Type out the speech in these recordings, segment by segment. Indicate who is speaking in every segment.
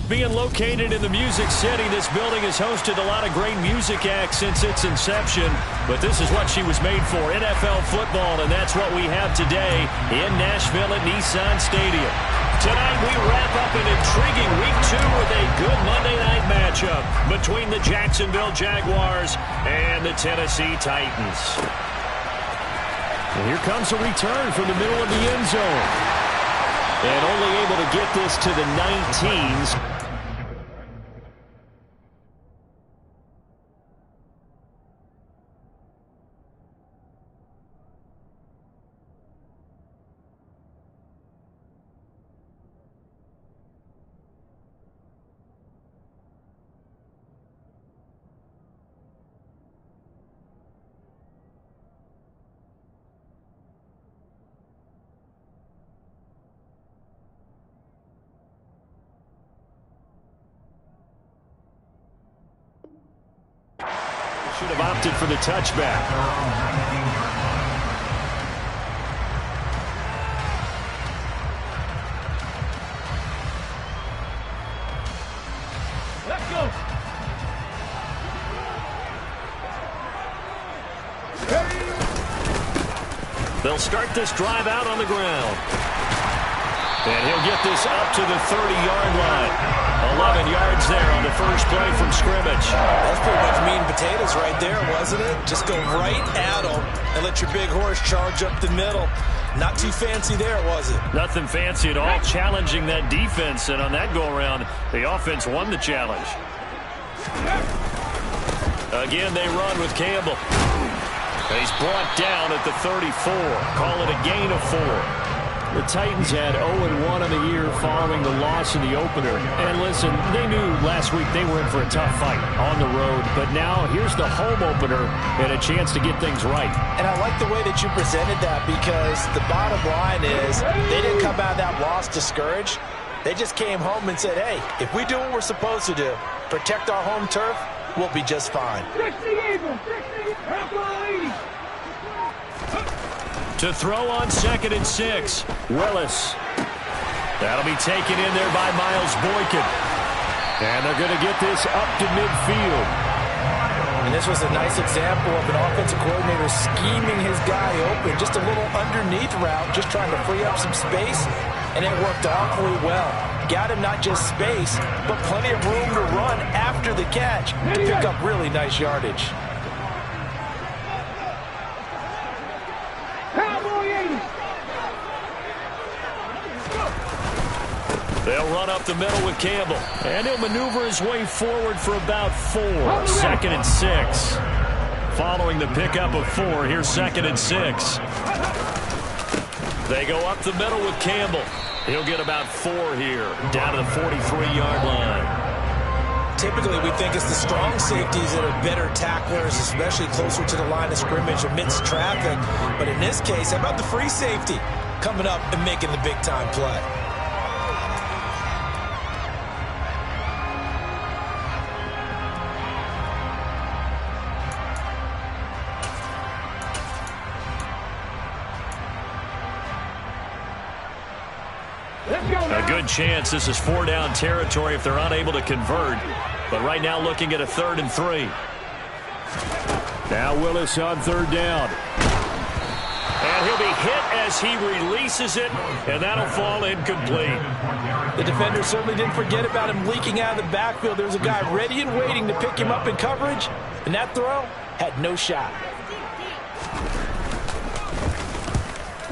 Speaker 1: Being located in the Music City, this building has hosted a lot of great music acts since its inception. But this is what she was made for, NFL football, and that's what we have today in Nashville at Nissan Stadium. Tonight we wrap up an intriguing Week 2 with a good Monday night matchup between the Jacksonville Jaguars and the Tennessee Titans. And here comes a return from the middle of the end zone. And only able to get this to the 19s. Should have opted for the touchback. Let's go. They'll start this drive out on the ground. And he'll get this up to the 30-yard line. 11 yards there on the first play from scrimmage.
Speaker 2: That's pretty much meat and potatoes right there, wasn't it? Just go right at them and let your big horse charge up the middle. Not too fancy there, was it?
Speaker 1: Nothing fancy at all, challenging that defense. And on that go-around, the offense won the challenge. Again, they run with Campbell. He's brought down at the 34. Call it a gain of 4. The Titans had 0-1 on the year following the loss in the opener. And listen, they knew last week they were in for a tough fight on the road. But now here's the home opener and a chance to get things right.
Speaker 2: And I like the way that you presented that, because the bottom line is they didn't come out of that loss discouraged. They just came home and said, hey, if we do what we're supposed to do, protect our home turf, we'll be just fine.
Speaker 1: To throw on 2nd and 6. Willis. That'll be taken in there by Miles Boykin. And they're going to get this up to midfield.
Speaker 2: And this was a nice example of an offensive coordinator scheming his guy open. Just a little underneath route, just trying to free up some space. And it worked awfully well. Got him not just space, but plenty of room to run after the catch and pick up really nice yardage.
Speaker 1: They'll run up the middle with Campbell. And he'll maneuver his way forward for about 4. 2nd and 6. Following the pickup of 4, here's 2nd and 6. They go up the middle with Campbell. He'll get about 4 here, down to the 43-yard line.
Speaker 2: Typically, we think it's the strong safeties that are better tacklers, especially closer to the line of scrimmage amidst traffic. But in this case, how about the free safety coming up and making the big-time play?
Speaker 1: A good chance this is 4-down territory if they're unable to convert. But right now looking at a 3rd and 3. Now Willis on 3rd down. And he'll be hit as he releases it, and that'll fall incomplete.
Speaker 2: The defender certainly didn't forget about him leaking out of the backfield. There was a guy ready and waiting to pick him up in coverage, and that throw had no shot.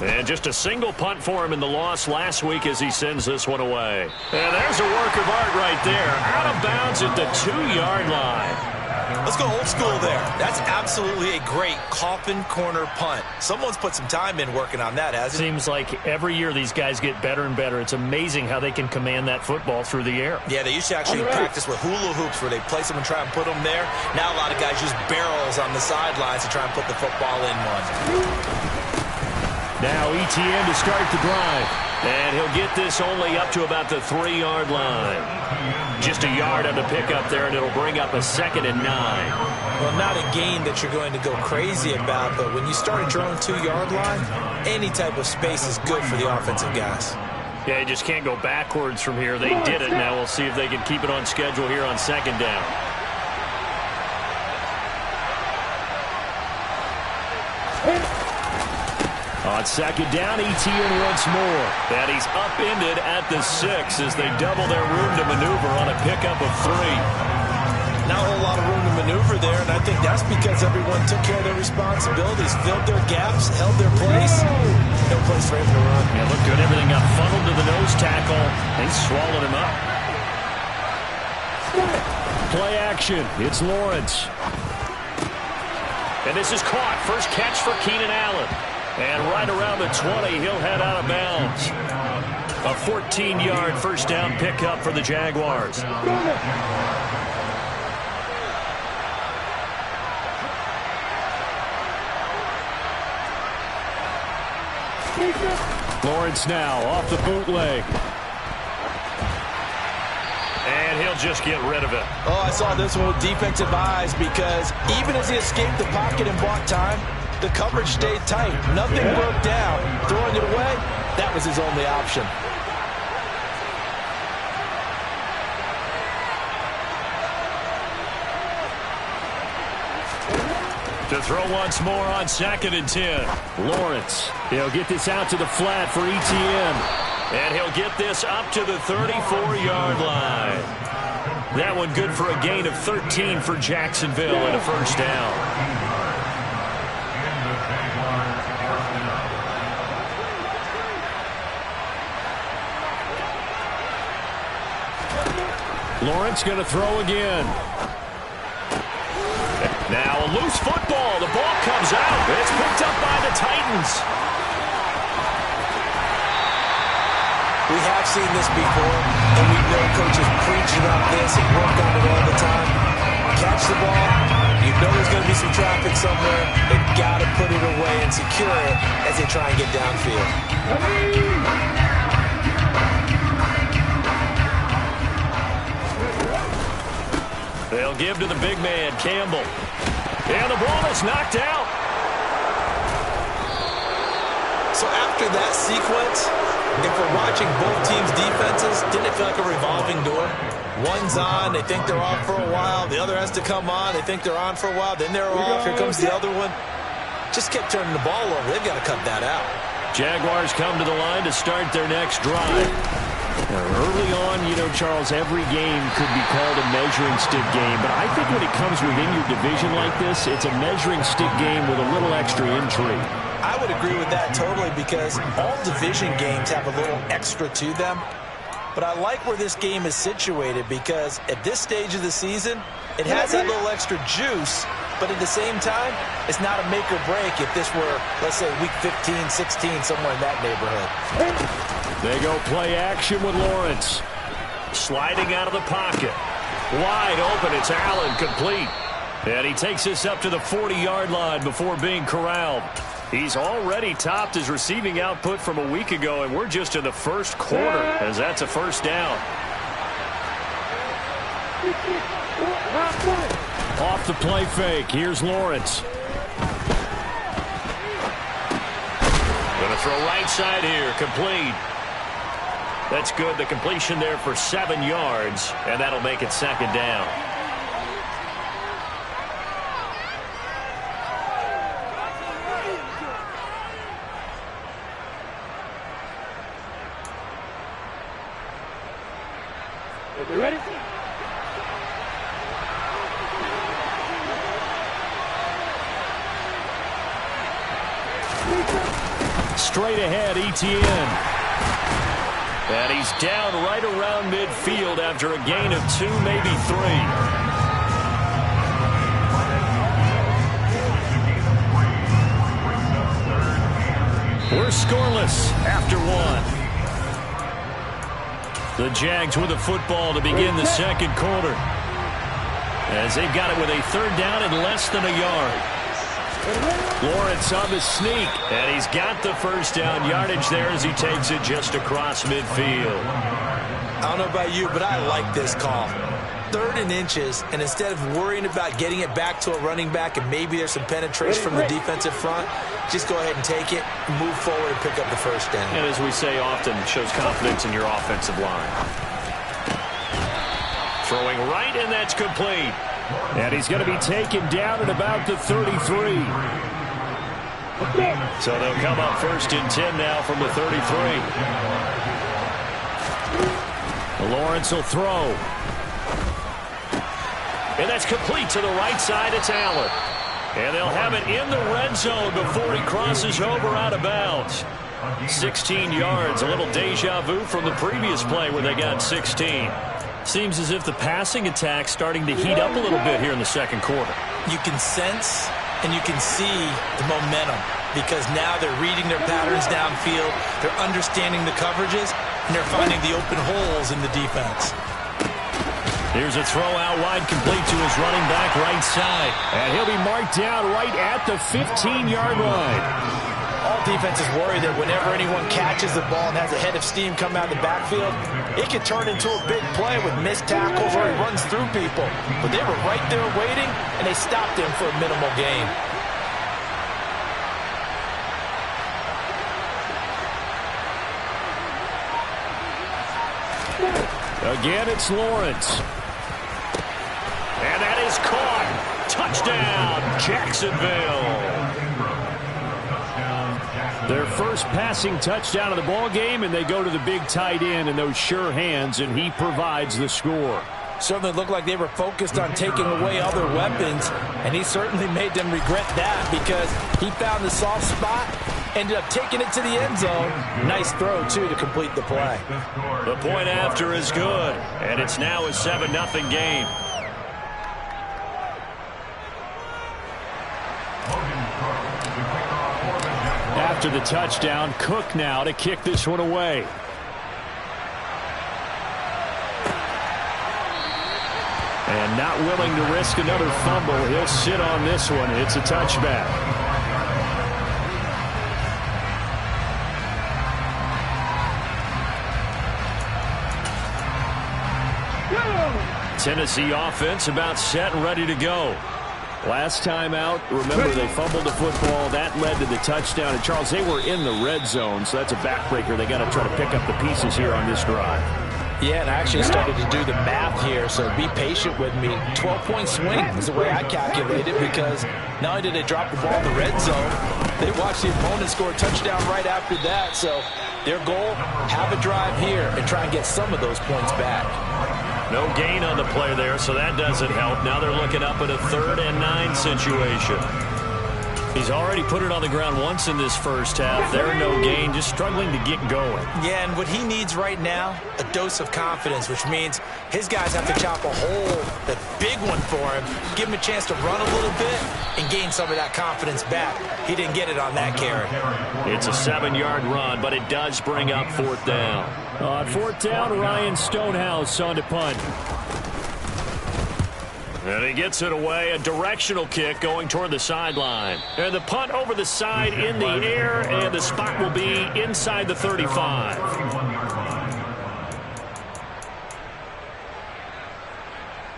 Speaker 1: And just a single punt for him in the loss last week as he sends this one away. And there's a work of art right there. Out of bounds at the 2-yard line.
Speaker 2: Let's go old school there. That's absolutely a great coffin corner punt. Someone's put some time in working on that, hasn't it?
Speaker 1: Seems like every year these guys get better and better. It's amazing how they can command that football through the air.
Speaker 2: Yeah, they used to actually practice with hula hoops where they place them and try and put them there. Now a lot of guys use barrels on the sidelines to try and put the football in one.
Speaker 1: Now ETN to start the drive. And he'll get this only up to about the 3-yard line. Just a yard on the pickup there, and it'll bring up a 2nd and 9.
Speaker 2: Well, not a gain that you're going to go crazy about, but when you start at your own 2-yard line, any type of space is good for the offensive guys.
Speaker 1: Yeah, you just can't go backwards from here. They did it. Now we'll see if they can keep it on schedule here on second down. On second down, Etienne once more. And he's upended at the 6 as they double their room to maneuver on a pickup of 3.
Speaker 2: Not a whole lot of room to maneuver there, and I think that's because everyone took care of their responsibilities, filled their gaps, held their place. No place for him to run.
Speaker 1: Yeah, looked good. Everything got funneled to the nose tackle. They swallowed him up. Play action. It's Lawrence. And this is caught. First catch for Keenan Allen. And right around the 20, he'll head out of bounds. A 14-yard first down pickup for the Jaguars. Lawrence now off the bootleg. And he'll just get rid of it.
Speaker 2: Oh, I saw this one with defensive eyes because even as he escaped the pocket and bought time, the coverage stayed tight. Nothing broke down. Throwing it away, that was his only option.
Speaker 1: To throw once more on 2nd and 10. Lawrence. He'll get this out to the flat for Etienne. And he'll get this up to the 34-yard line. That one good for a gain of 13 for Jacksonville and a first down. Lawrence going to throw again. Now a loose football. The ball comes out. It's picked up by the Titans.
Speaker 2: We have seen this before, and we know coaches preach about this and work on it all the time. Catch the ball. You know there's going to be some traffic somewhere. They've got to put it away and secure it as they try and get downfield.
Speaker 1: They'll give to the big man, Campbell. And the ball is knocked out.
Speaker 2: So after that sequence, if we're watching both teams' defenses, didn't it feel like a revolving door? One's on, they think they're off for a while. The other has to come on, they think they're on for a while. Then they're off, here comes the other one. Just kept turning the ball over. They've got to cut that out.
Speaker 1: Jaguars come to the line to start their next drive. Early on, you know, Charles, every game could be called a measuring stick game. But I think when it comes within your division like this, it's a measuring stick game with a little extra intrigue.
Speaker 2: I would agree with that totally because all division games have a little extra to them. But I like where this game is situated because at this stage of the season, it has that little extra juice. But at the same time, it's not a make or break if this were, let's say, week 15, 16, somewhere in that neighborhood.
Speaker 1: They go play action with Lawrence. Sliding out of the pocket. Wide open, it's Allen, complete. And he takes this up to the 40-yard line before being corralled. He's already topped his receiving output from a week ago, and we're just in the first quarter as that's a first down. Off the play fake, here's Lawrence. Gonna throw right side here, complete. That's good, the completion there for 7 yards, and that'll make it second down.
Speaker 3: You ready?
Speaker 1: Straight ahead, Etienne. And he's down right around midfield after a gain of 2, maybe 3. We're scoreless after 1. The Jags with the football to begin the second quarter. As they've got it with a third down and less than a yard. Lawrence on the sneak, and he's got the first down yardage there as he takes it just across midfield.
Speaker 2: I don't know about you, but I like this call. 3rd and inches, and instead of worrying about getting it back to a running back and maybe there's some penetration from the defensive front, just go ahead and take it, move forward, and pick up the first down.
Speaker 1: And as we say often, shows confidence in your offensive line. Throwing right, and that's complete. And he's going to be taken down at about the 33. So they'll come up 1st and 10 now from the 33. Lawrence will throw. And that's complete to the right side. It's Allen. And they'll have it in the red zone before he crosses over out of bounds. 16 yards, a little deja vu from the previous play where they got 16. Seems as if the passing attack's starting to heat up a little bit here in the second quarter.
Speaker 2: You can sense and you can see the momentum because now they're reading their patterns downfield, they're understanding the coverages, and they're finding the open holes in the defense.
Speaker 1: Here's a throw out wide, complete to his running back right side. And he'll be marked down right at the 15-yard line.
Speaker 2: All defenses worry that whenever anyone catches the ball and has a head of steam come out of the backfield, it can turn into a big play with missed tackles or he runs through people. But they were right there waiting, and they stopped him for a minimal gain.
Speaker 1: Again, it's Lawrence. And that is caught. Touchdown, Jacksonville. Their first passing touchdown of the ball game, and they go to the big tight end in those sure hands, and he provides the score.
Speaker 2: Certainly looked like they were focused on taking away other weapons, and he certainly made them regret that because he found the soft spot, ended up taking it to the end zone. Nice throw, too, to complete the play.
Speaker 1: The point after is good, and it's now a 7-0 game. After the touchdown, Cook now to kick this one away. And not willing to risk another fumble, he'll sit on this one. It's a touchback. Tennessee offense about set and ready to go. Last time out, remember, they fumbled the football. That led to the touchdown. And, Charles, they were in the red zone, so that's a backbreaker. They got to try to pick up the pieces here on this drive.
Speaker 2: Yeah, and I actually started to do the math here, so be patient with me. 12-point swing is the way I calculate it because not only did they drop the ball in the red zone, they watched the opponent score a touchdown right after that. So their goal, have a drive here and try and get some of those points back.
Speaker 1: No gain on the play there, so that doesn't help. Now they're looking up at a 3rd and 9 situation. He's already put it on the ground once in this first half. There, no gain, just struggling to get going.
Speaker 2: Yeah, and what he needs right now, a dose of confidence, which means his guys have to chop a hole, a big one for him, give him a chance to run a little bit and gain some of that confidence back. He didn't get it on that carry.
Speaker 1: It's a 7-yard run, but it does bring up 4th down. On 4th down, Ryan Stonehouse on to punt. And he gets it away, a directional kick going toward the sideline. And the punt over the side in the air, and the spot will be inside the 35.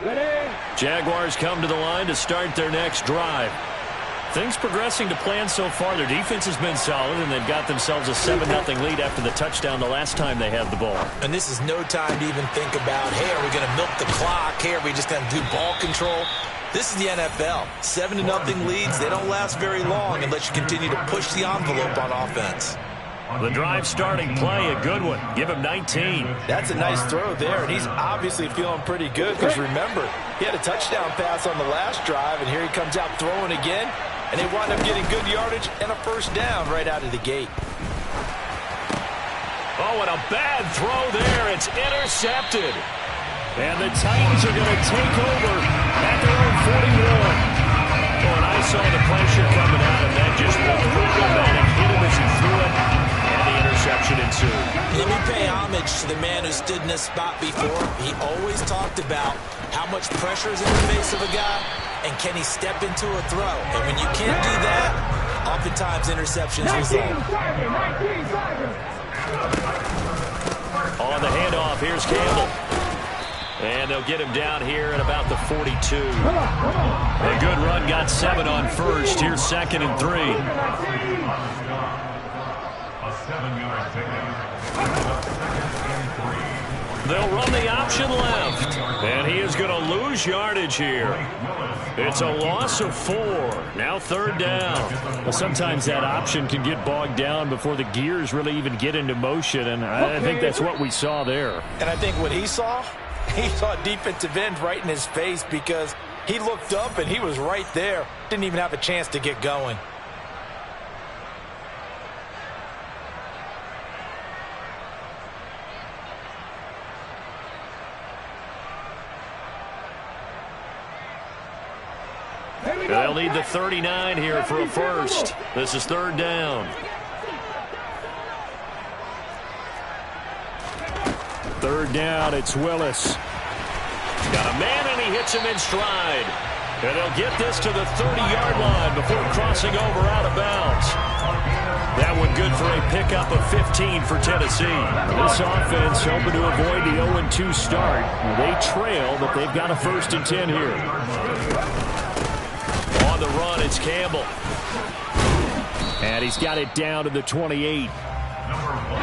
Speaker 3: Ready?
Speaker 1: Jaguars come to the line to start their next drive. Things progressing to plan so far. Their defense has been solid, and they've got themselves a 7-0 lead after the touchdown the last time they had the ball.
Speaker 2: And this is no time to even think about, hey, are we going to milk the clock? Hey, are we just going to do ball control? This is the NFL. 7-0 leads, they don't last very long unless you continue to push the envelope on offense.
Speaker 1: The drive starting play, a good one. Give him 19.
Speaker 2: That's a nice throw there, and he's obviously feeling pretty good because remember, he had a touchdown pass on the last drive, and here he comes out throwing again, and they wind up getting good yardage and a first down right out of the gate.
Speaker 1: Oh, and a bad throw there. It's intercepted. And the Titans are going to take over at their own 41. Oh, and I saw the pressure coming out, and that just looked problematic. Hit him as he threw it, and the interception ensued.
Speaker 2: Let me pay homage to the man who stood in this spot before. He always talked about how much pressure is in the face of a guy, and can he step into a throw? And when you can't do that, oftentimes interceptions result.
Speaker 1: On the handoff, here's Campbell. And they'll get him down here at about the 42. A good run, got 7 on first. Here's 2nd and 3.
Speaker 4: A 7-yard pickup.
Speaker 1: They'll run the option left. And he is going to lose yardage here. It's a loss of 4. Now 3rd down.
Speaker 5: Well, sometimes that option can get bogged down before the gears really even get into motion, and I think that's what we saw there.
Speaker 2: And I think what he saw a defensive end right in his face because he looked up and he was right there. Didn't even have a chance to get going.
Speaker 1: They'll need the 39 here for a first. This is 3rd down.
Speaker 5: 3rd down, it's Willis.
Speaker 1: Got a man, and he hits him in stride. And they'll get this to the 30-yard line before crossing over out of bounds. That one good for a pickup of 15 for Tennessee.
Speaker 5: This offense hoping to avoid the 0-2 start. They trail, but they've got a 1st and 10 here.
Speaker 1: On the run, it's Campbell.
Speaker 5: And he's got it down to the 28.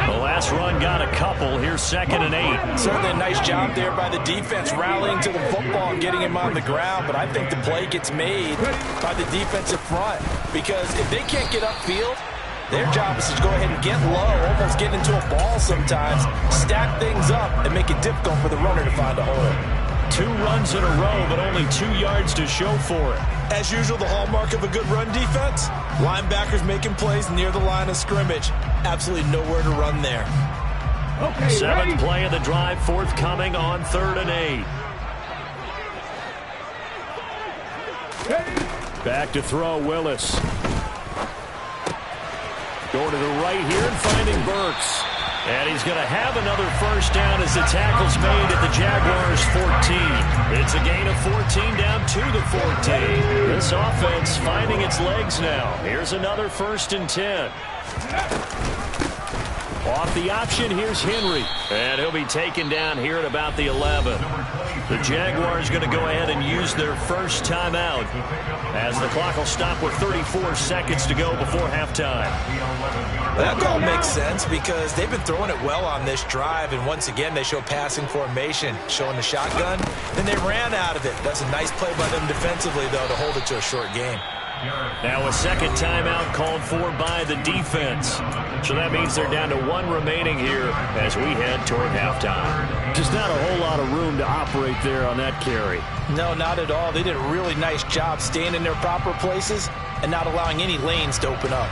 Speaker 1: The last run got a couple. Here's 2nd and 8.
Speaker 2: Certainly a nice job there by the defense rallying to the football and getting him on the ground. But I think the play gets made by the defensive front. Because if they can't get upfield, their job is to go ahead and get low, almost get into a ball sometimes, stack things up, and make it difficult for the runner to find a hole.
Speaker 1: 2 runs in a row, but only 2 yards to show for it.
Speaker 2: As usual, the hallmark of a good run defense, linebackers making plays near the line of scrimmage. Absolutely nowhere to run there.
Speaker 1: 7th play of the drive, forthcoming on 3rd and 8.
Speaker 5: Back to throw, Willis. Going to the right here and finding Burks.
Speaker 1: And he's going to have another first down as the tackle's made at the Jaguars 14. It's a gain of 14 down to the 14. This offense finding its legs now. Here's another 1st and 10.
Speaker 5: Off the option, here's Henry.
Speaker 1: And he'll be taken down here at about the 11. The Jaguars going to go ahead and use their first timeout as the clock will stop with 34 seconds to go before halftime.
Speaker 2: That call makes sense because they've been throwing it well on this drive, and once again they show passing formation, showing the shotgun. Then they ran out of it. That's a nice play by them defensively, though, to hold it to a short game.
Speaker 1: Now a second timeout called for by the defense. So that means they're down to 1 remaining here as we head toward halftime.
Speaker 5: Just not a whole lot of room to operate there on that carry.
Speaker 2: No, not at all. They did a really nice job staying in their proper places and not allowing any lanes to open up.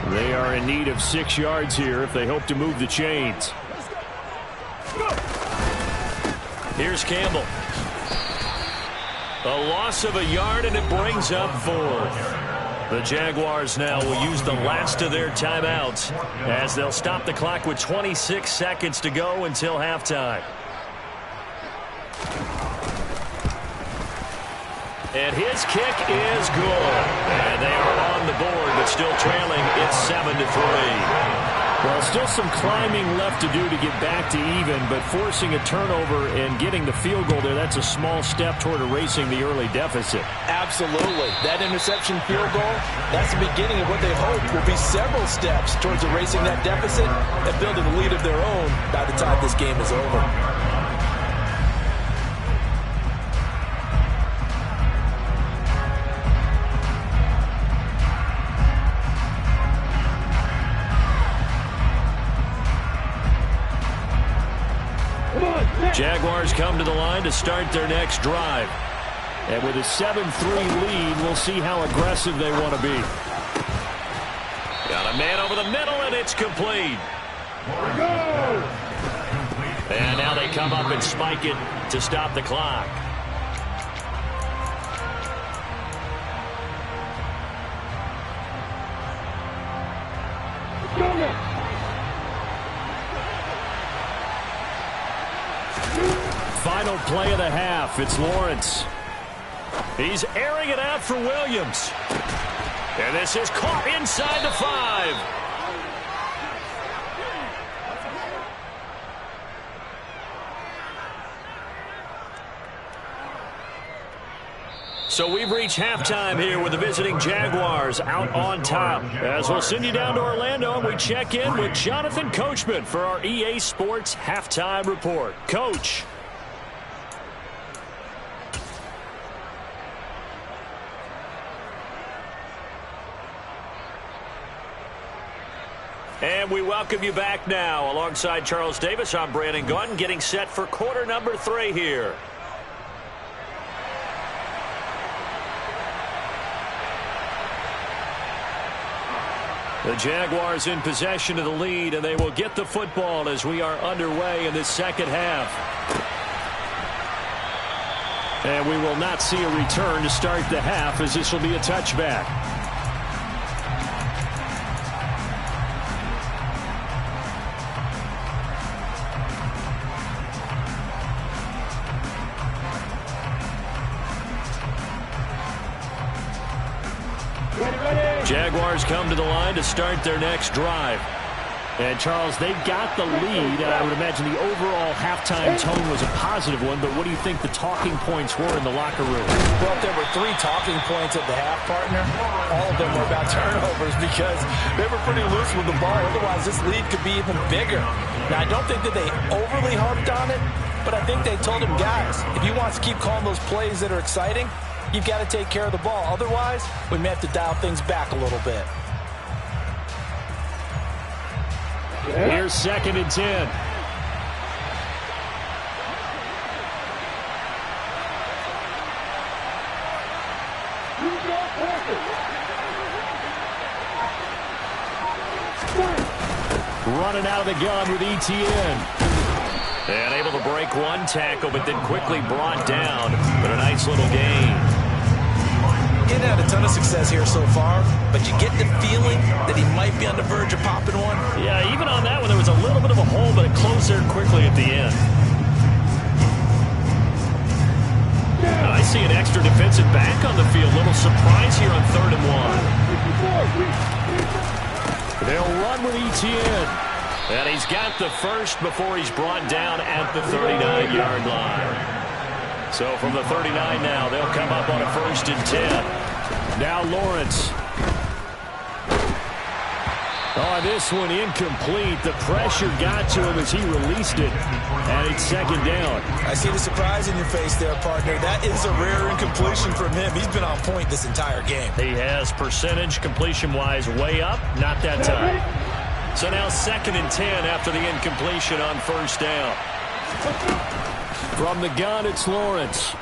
Speaker 5: They are in need of 6 yards here if they hope to move the chains.
Speaker 1: Here's Campbell. A loss of a yard, and it brings up 4th. The Jaguars now will use the last of their timeouts as they'll stop the clock with 26 seconds to go until halftime. And his kick is good. And they are on the board, but still trailing. It's 7-3.
Speaker 5: Well, still some climbing left to do to get back to even, but forcing a turnover and getting the field goal there, that's a small step toward erasing the early deficit.
Speaker 2: Absolutely. That interception field goal, that's the beginning of what they hope will be several steps towards erasing that deficit and building a lead of their own by the time this game is over.
Speaker 1: Jaguars come to the line to start their next drive.
Speaker 5: And with a 7-3 lead, we'll see how aggressive they want to be.
Speaker 1: Got a man over the middle, and it's complete. And now they come up and spike it to stop the clock.
Speaker 5: final play of the half. It's Lawrence.
Speaker 1: He's airing it out for Williams. And this is caught inside the 5. So we've reached halftime here with the visiting Jaguars out on top. As we'll send you down to Orlando and we check in with Jonathan Coachman for our EA Sports Halftime Report. Coach. And we welcome you back now. Alongside Charles Davis, I'm Brandon Gunn, getting set for quarter number 3 here. The Jaguars in possession of the lead, and they will get the football as we are underway in this second half. And we will not see a return to start the half, as this will be a touchback. Jaguars come to the line to start their next drive.
Speaker 5: And, Charles, they got the lead, and I would imagine the overall halftime tone was a positive one, but what do you think the talking points were in the locker room?
Speaker 2: Well, there were 3 talking points at the half, partner. All of them were about turnovers because they were pretty loose with the ball. Otherwise, this lead could be even bigger. Now, I don't think that they overly harped on it, but I think they told him, guys, if you want to keep calling those plays that are exciting, you've got to take care of the ball. Otherwise, we may have to dial things back a little bit.
Speaker 5: Here's 2nd and 10. Running out of the gun with ETN.
Speaker 1: And able to break one tackle, but then quickly brought down. But a nice little gain.
Speaker 2: Getting had a ton of success here so far, but you get the feeling that he might be on the verge of popping one.
Speaker 1: Yeah, even on that one, there was a little bit of a hole, but it closed there quickly at the end. I see an extra defensive back on the field. Little surprise here on 3rd and 1.
Speaker 5: They'll run with ETN.
Speaker 1: And he's got the first before he's brought down at the 39-yard line. So from the 39 now, they'll come up on a 1st and 10.
Speaker 5: Now Lawrence. Oh, this one incomplete. The pressure got to him as he released it. And it's 2nd down.
Speaker 2: I see the surprise in your face there, partner. That is a rare incompletion from him. He's been on point this entire game.
Speaker 1: He has percentage completion-wise way up. Not that time. So now 2nd and 10 after the incompletion on 1st down.
Speaker 5: From the gun, it's Lawrence.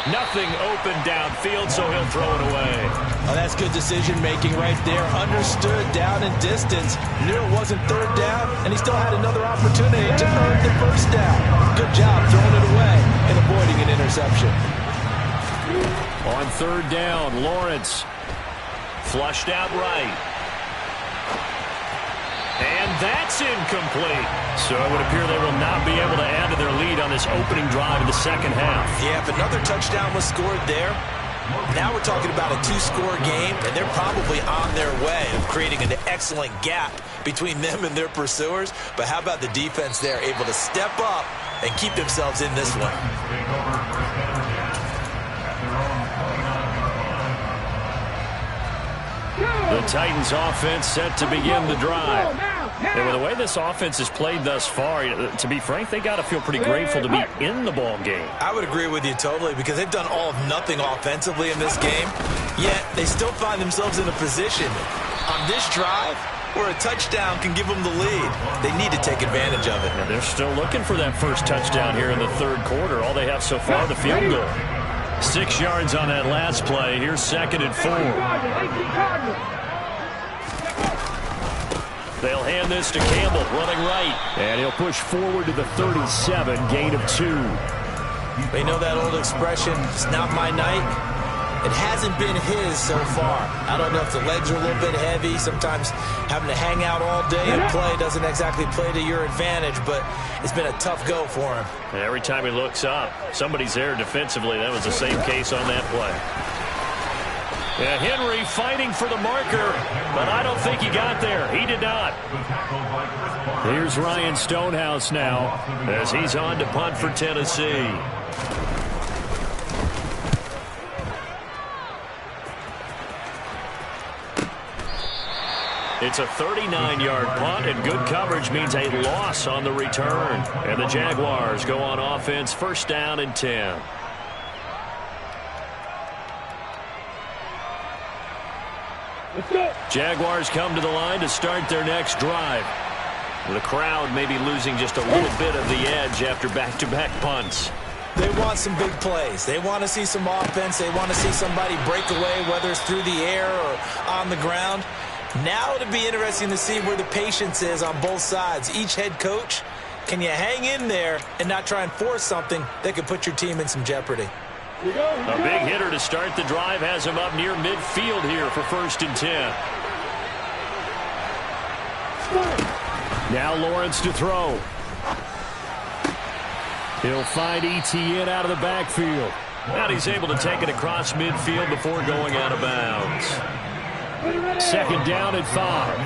Speaker 1: Nothing open downfield, so he'll throw it away.
Speaker 2: Oh, that's good decision-making right there. Understood down and distance. Knew it wasn't 3rd down, and he still had another opportunity to earn the 1st down. Good job throwing it away and avoiding an interception.
Speaker 5: On 3rd down, Lawrence.
Speaker 1: Flushed out right. And that's incomplete. So it would appear they will not be able to add to their lead on this opening drive of the second half.
Speaker 2: Yeah, if another touchdown was scored there, now we're talking about a 2-score game, and they're probably on their way of creating an excellent gap between them and their pursuers. But how about the defense there, able to step up and keep themselves in this one?
Speaker 1: The Titans offense set to begin the drive. And with the way this offense has played thus far, to be frank, they got to feel pretty grateful to be in the ball game.
Speaker 2: I would agree with you totally because they've done all of nothing offensively in this game, yet they still find themselves in a position on this drive where a touchdown can give them the lead. They need to take advantage of it.
Speaker 1: And they're still looking for that first touchdown here in the 3rd quarter. All they have so far, the field goal. 6 yards on that last play. Here's 2nd and 4. They'll hand this to Campbell, running right.
Speaker 5: And he'll push forward to the 37, gain of 2.
Speaker 2: They know that old expression, it's not my night. It hasn't been his so far. I don't know if the legs are a little bit heavy. Sometimes having to hang out all day and play doesn't exactly play to your advantage, but it's been a tough go for him.
Speaker 5: And every time he looks up, somebody's there defensively. That was the same case on that play. Yeah, Henry fighting for the marker, but I don't think he got there. He did not. Here's Ryan Stonehouse now as he's on to punt for Tennessee. It's a 39-yard punt, and good coverage means a loss on the return. And the Jaguars go on offense, first down and 10. Jaguars come to the line to start their next drive. The crowd may be losing just a little bit of the edge after back-to-back punts.
Speaker 2: They want some big plays. They want to see some offense. They want to see somebody break away, whether it's through the air or on the ground. Now it'll be interesting to see where the patience is on both sides. Each head coach, can you hang in there and not try and force something that could put your team in some jeopardy?
Speaker 5: A big hitter to start the drive has him up near midfield here for first and 10. Now Lawrence to throw. He'll find Etienne out of the backfield. And he's able to take it across midfield before going out of bounds. Second down and 5.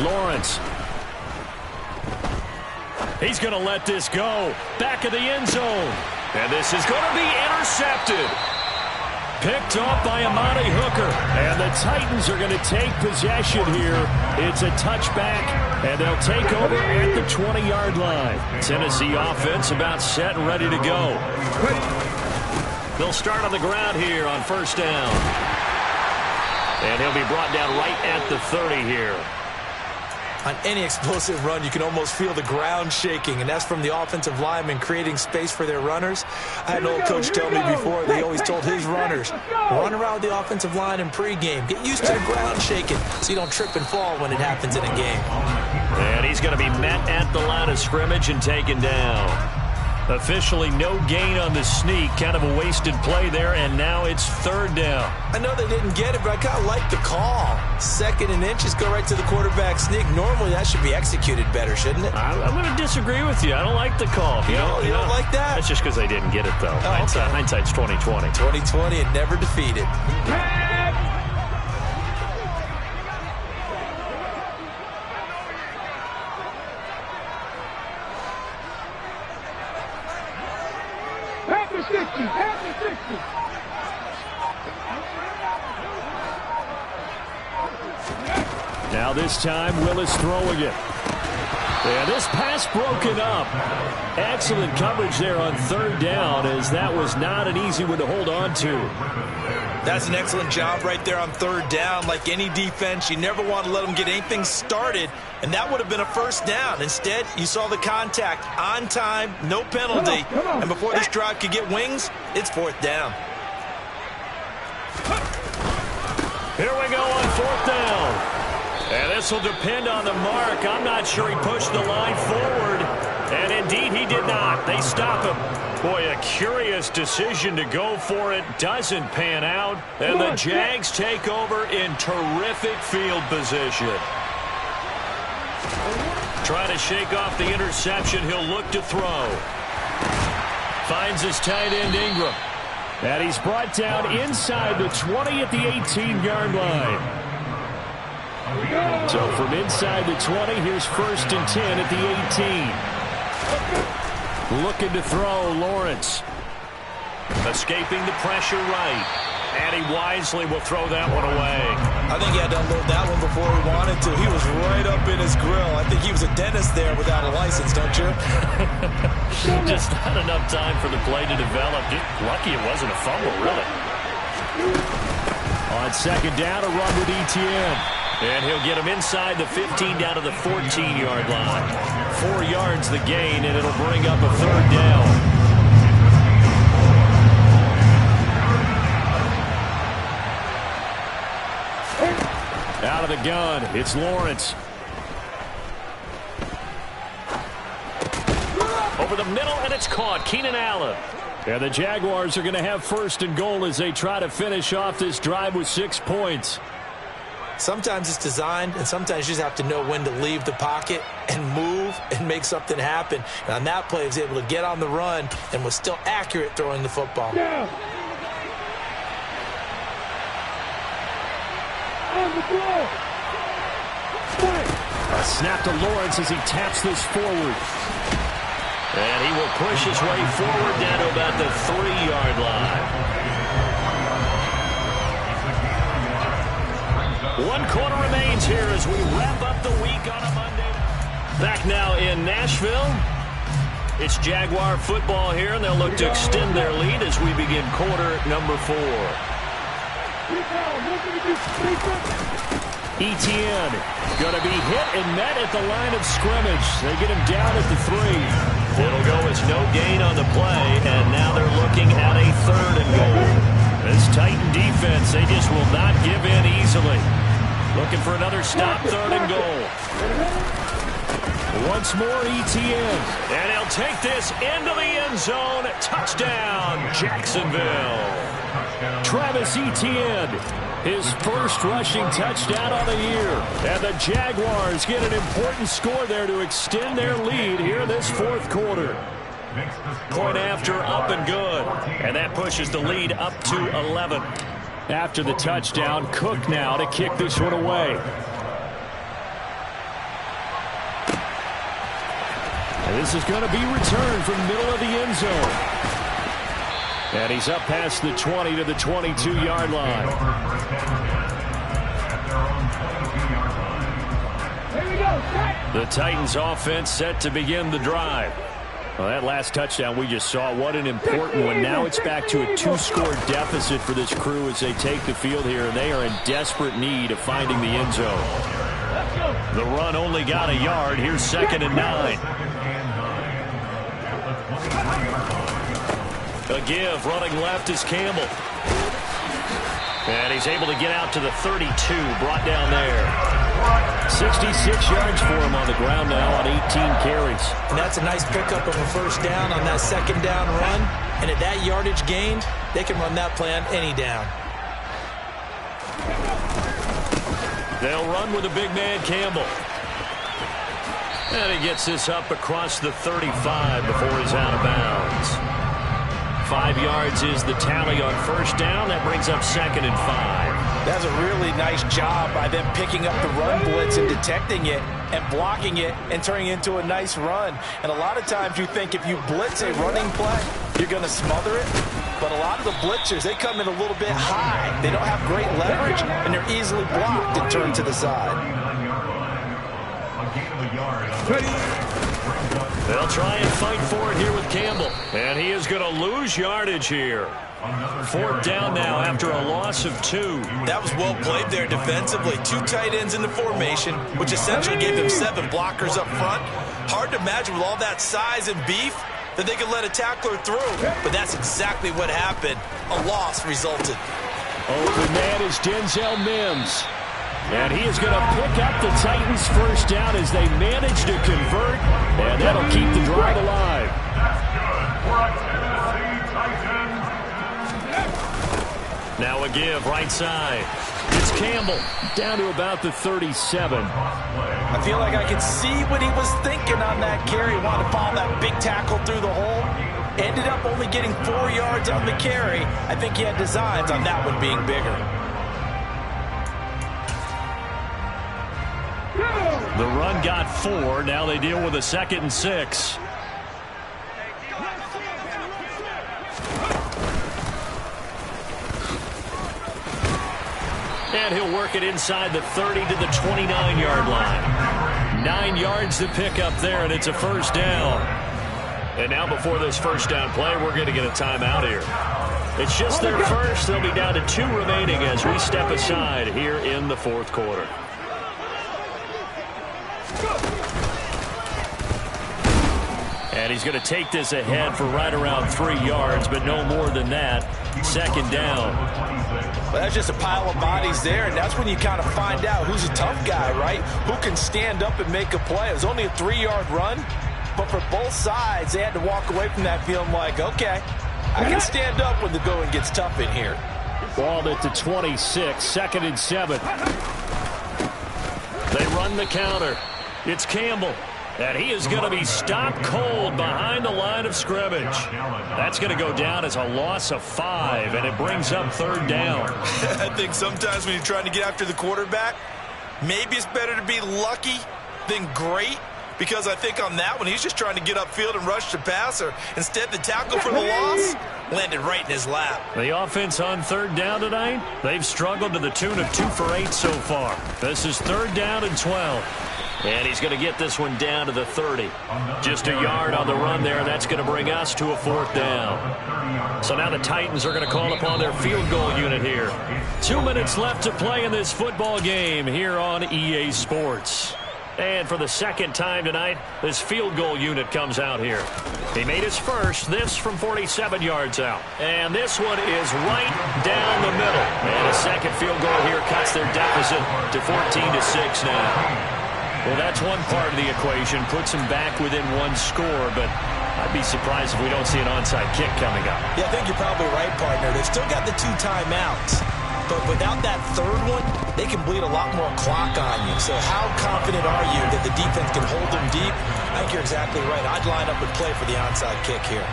Speaker 5: Lawrence. He's going to let this go. Back of the end zone. And this is going to be intercepted. Picked off by Amani Hooker. And the Titans are going to take possession here. It's a touchback, and they'll take over at the 20-yard line. Tennessee offense about set and ready to go. They'll start on the ground here on first down. And he'll be brought down right at the 30 here.
Speaker 2: On any explosive run, you can almost feel the ground shaking, and that's from the offensive linemen creating space for their runners. I had an old coach tell me before, they always told his runners, run around the offensive line in pregame. Get used to the ground shaking so you don't trip and fall when it happens in a game.
Speaker 5: And he's going to be met at the line of scrimmage and taken down. Officially no gain on the sneak. Kind of a wasted play there, and now it's third down.
Speaker 2: I know they didn't get it, but I kind of like the call. Second and inches, go right to the quarterback sneak. Normally that should be executed better, shouldn't it?
Speaker 5: I'm going to disagree with you. I don't like the call.
Speaker 2: You don't like that?
Speaker 5: That's just because they didn't get it, though.
Speaker 2: Oh, okay.
Speaker 5: Hindsight's 20/20.
Speaker 2: 20/20 and never defeated.
Speaker 5: Now this time, Willis throwing it. And this pass broken up. Excellent coverage there on third down, as that was not an easy one to hold on to.
Speaker 2: That's an excellent job right there on third down. Like any defense, you never want to let them get anything started, and that would have been a first down. Instead, you saw the contact on time, no penalty, and before this drive could get wings, it's fourth down.
Speaker 5: Here we go on fourth down. And this will depend on the mark. I'm not sure he pushed the line forward. And indeed, he did not. They stop him. Boy, a curious decision to go for it. Doesn't pan out. And the Jags take over in terrific field position. Trying to shake off the interception. He'll look to throw. Finds his tight end, Ingram. And he's brought down inside the 20 at the 18-yard line. So from inside the 20, here's first and 10 at the 18. Looking to throw, Lawrence. Escaping the pressure right. And he wisely will throw that one away.
Speaker 2: I think he had to unload that one before he wanted to. He was right up in his grill. I think he was a dentist there without a license, don't you?
Speaker 5: Just not enough time for the play to develop. Just lucky it wasn't a fumble, really. On second down, a run with Etienne. And he'll get him inside the 15 down to the 14-yard line. 4 yards the gain, and it'll bring up a third down. Out of the gun, it's Lawrence. Over the
Speaker 1: middle, and it's caught. Keenan Allen. And the Jaguars are going to have first and goal as they try to finish off this drive with 6 points.
Speaker 2: Sometimes it's designed, and sometimes you just have to know when to leave the pocket and move and make something happen. And on that play, he was able to get on the run and was still accurate throwing the football.
Speaker 3: Yeah. On the floor.
Speaker 1: A snap to Lawrence as he taps this forward. And he will push his way forward down to about the 3-yard line. 1 quarter remains here as we wrap up the week on a Monday. Back now in Nashville. It's Jaguar football here, and they'll look to extend their lead as we begin quarter number 4. Etienne going to be hit and met at the line of scrimmage. They get him down at the 3. It'll go as no gain on the play, and now they're looking at a 3rd and goal. This Titan defense, they just will not give in easily. Looking for another stop, 3rd and goal. Once more, Etienne. And he'll take this into the end zone. Touchdown, Jacksonville. Travis Etienne, his first rushing touchdown on the year. And the Jaguars get an important score there to extend their lead here in this 4th quarter. Point after, up and good. And that pushes the lead up to 11. After the touchdown, Cook now to kick this one away. And this is going to be returned from the middle of the end zone. And he's up past the 20 to the 22-yard line.
Speaker 3: Here we go.
Speaker 1: The Titans offense set to begin the drive. Well, that last touchdown we just saw, what an important one. Now it's back to a 2-score deficit for this crew as they take the field here, and they are in desperate need of finding the end zone. The run only got a yard. Here's 2nd and 9. A give, running left is Campbell. And he's able to get out to the 32, brought down there. 66 yards for him on the ground now on 18 carries.
Speaker 2: And that's a nice pickup of a 1st down on that 2nd down run. And at that yardage gained, they can run that play on any down.
Speaker 1: They'll run with a big man, Campbell. And he gets this up across the 35 before he's out of bounds. 5 yards is the tally on 1st down. That brings up 2nd and 5.
Speaker 2: That's a really nice job by them picking up the run blitz and detecting it and blocking it and turning it into a nice run. And a lot of times you think if you blitz a running play, you're going to smother it. But a lot of the blitzers, they come in a little bit high. They don't have great leverage, and they're easily blocked and turned to the side.
Speaker 1: They'll try and fight for it here with Campbell. And he is going to lose yardage here. 4th down now after a loss of 2.
Speaker 2: That was well played there defensively. 2 tight ends in the formation, which essentially gave them 7 blockers up front. Hard to imagine with all that size and beef that they could let a tackler through. But that's exactly what happened. A loss resulted.
Speaker 1: Open man is Denzel Mims. And he is going to pick up the Titans' 1st down as they manage to convert. And that'll keep the drive alive. Now a give, right side. It's Campbell down to about the 37.
Speaker 2: I feel like I could see what he was thinking on that carry. He wanted to follow that big tackle through the hole. Ended up only getting 4 yards on the carry. I think he had designs on that one being bigger.
Speaker 1: The run got 4. Now they deal with a 2nd and 6. And he'll work it inside the 30 to the 29-yard line. 9 yards to pick up there, and it's a 1st down. And now before this 1st down play, we're going to get a timeout here. It's just their first. They'll be down to 2 remaining as we step aside here in the 4th quarter. And he's going to take this ahead for right around 3 yards, but no more than that. 2nd down.
Speaker 2: Well, that's just a pile of bodies there, and that's when you kind of find out who's a tough guy, right? Who can stand up and make a play. It was only a 3-yard run, but for both sides, they had to walk away from that feeling like, okay, I can stand up when the going gets tough in here.
Speaker 5: Ball at the 26, 2nd and 7. They run the counter. It's Campbell. And he is going to be stopped cold behind the line of scrimmage. That's going to go down as a loss of 5, and it brings up 3rd down.
Speaker 2: I think sometimes when you're trying to get after the quarterback, maybe it's better to be lucky than great, because I think on that one, he's just trying to get upfield and rush the passer. Instead, the tackle for the loss landed right in his lap.
Speaker 5: The offense on 3rd down tonight, they've struggled to the tune of 2 for 8 so far. This is 3rd down and 12. And he's going to get this one down to the 30. Just a yard on the run there, and that's going to bring us to a 4th down. So now the Titans are going to call upon their field goal unit here. 2 minutes left to play in this football game here on EA Sports. And for the 2nd time tonight, this field goal unit comes out here. He made his first, this from 47 yards out. And this one is right down the middle. And a 2nd field goal here cuts their deficit to 14-6 now. Well, that's one part of the equation, puts them back within 1 score, but I'd be surprised if we don't see an onside kick coming up.
Speaker 2: Yeah, I think you're probably right, partner. They've still got the 2 timeouts, but without that 3rd one, they can bleed a lot more clock on you. So how confident are you that the defense can hold them deep? I think you're exactly right. I'd line up and play for the onside kick here.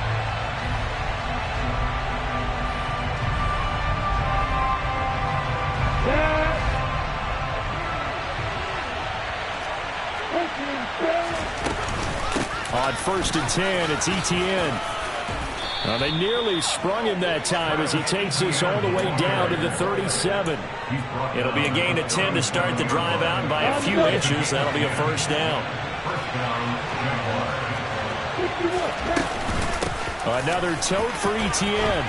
Speaker 5: On 1st and 10, it's Etienne. Well, they nearly sprung him that time as he takes this all the way down to the 37. It'll be a gain of 10 to start the drive out, and by a few inches, that'll be a 1st down. Another tote for Etienne.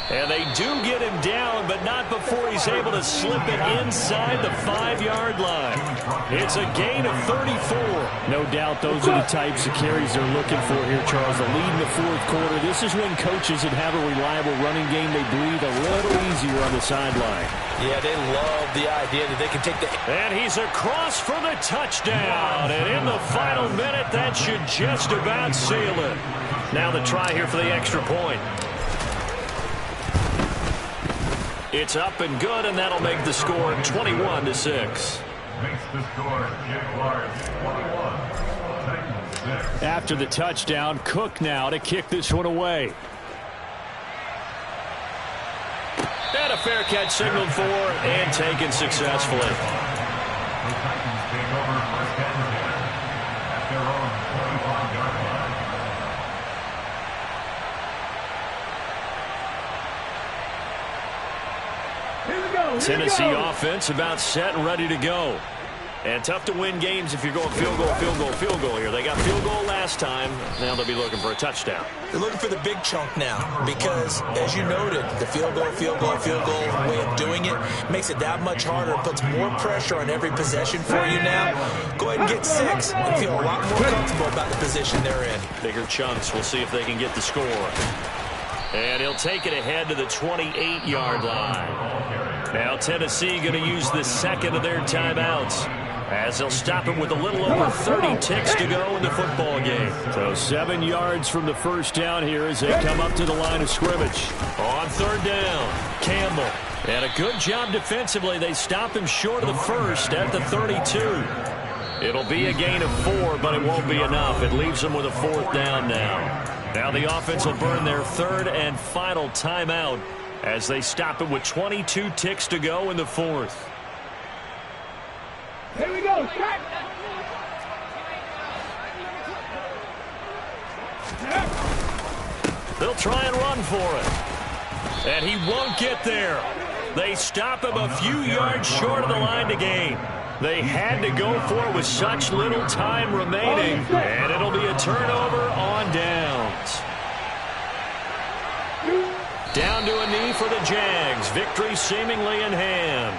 Speaker 5: And they do get him down, but not before he's able to slip it inside the 5-yard line. It's a gain of 34. No doubt those are the types of carries they're looking for here, Charles. The lead in the 4th quarter. This is when coaches that have a reliable running game, they breathe a little easier on the sideline.
Speaker 2: Yeah, they love the idea that they can take the...
Speaker 5: And he's across for the touchdown. And in the final minute, that should just about seal it. Now the try here for the extra point. It's up and good, and that'll make the score 21-6.
Speaker 4: Makes the score Jaguars 21, Titans 6.
Speaker 5: After the touchdown, Cook now to kick this one away. And a fair catch signaled for and taken successfully.
Speaker 4: The Titans take over 1st and 10 at their own 25-yard line.
Speaker 5: Tennessee offense about set and ready to go. And tough to win games if you're going field goal, field goal, field goal here. They got field goal last time. Now they'll be looking for a touchdown.
Speaker 2: They're looking for the big chunk now because, as you noted, the field goal way of doing it makes it that much harder. It puts more pressure on every possession for you now. Go ahead and get 6 and feel a lot more comfortable about the position they're in.
Speaker 5: Bigger chunks. We'll see if they can get the score. And he'll take it ahead to the 28-yard line. Now Tennessee going to use the 2nd of their timeouts as they'll stop him with a little over 30 ticks to go in the football game. So 7 yards from the 1st down here as they come up to the line of scrimmage. On 3rd down, Campbell. And a good job defensively. They stop him short of the 1st at the 32. It'll be a gain of 4, but it won't be enough. It leaves them with a 4th down now. Now the offense will burn their 3rd and final timeout as they stop it with 22 ticks to go in the 4th.
Speaker 3: Here we go. Shot.
Speaker 5: They'll try and run for it. And he won't get there. They stop him a few yards short of the line to gain. They had to go for it with such little time remaining, and it'll be a turnover on downs. Down to a knee for the Jags. Victory seemingly in hand.